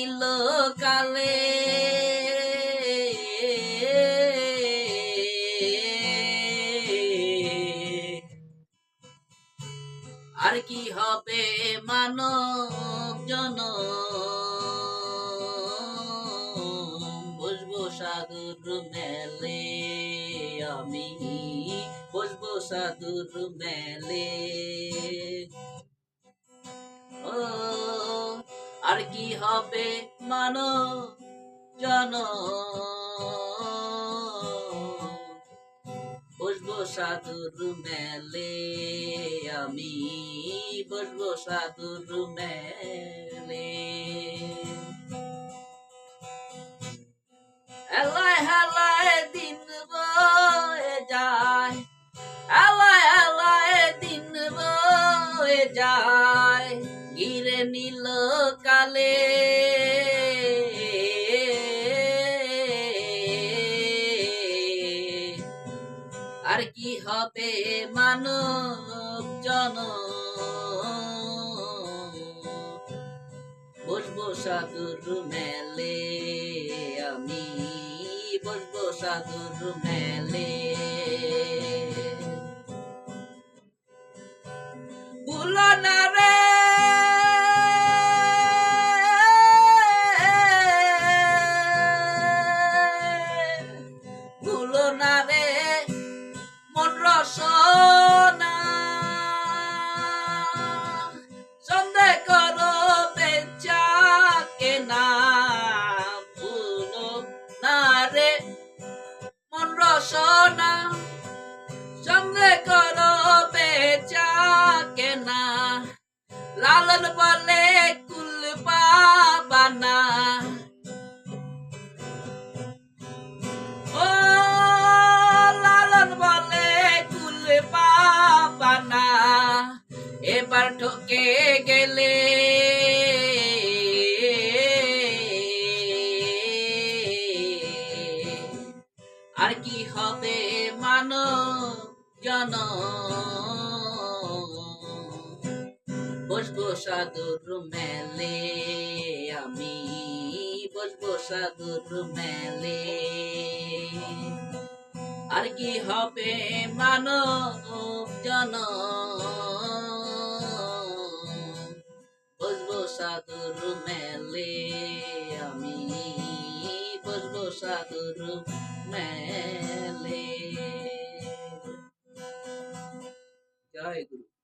নিল কালে আর কি হবে মানব জনম বসবো সাধুর মেলে আমি বসবো সাধুর মেলে ও আর কি হবে মানব জনম বসবো সাধুর মেলে আমি বসবো সাধুর মেলে হেলায় হেলায় দিন বয়ে যায় হেলায় হেলায় দিন বয়ে যায় ঘিরে নিল কালে আর কি হবে মানব জনম বসবো সাধুর মেলে আমি বসবো সাধুর মেলে ভুলো না রে ভুলো না রে মন রসনা সন্দেহ করো বেচা কেনা ভুলো না রে মন রসনা সন্দেহ করো বেচা কেনা লালন বলে কুল পাবানা ও লালন বলে কুল পাবানা এবার ঠকে গেলে আর কি হবে মানব জনম বসবো সাধুর মেলে আমি বসবো সাধুর মেলে আর কি হবে মানব জনম বসবো সাধুর মেলে আমি বসবো সাধুর মেলে জয় গুরু।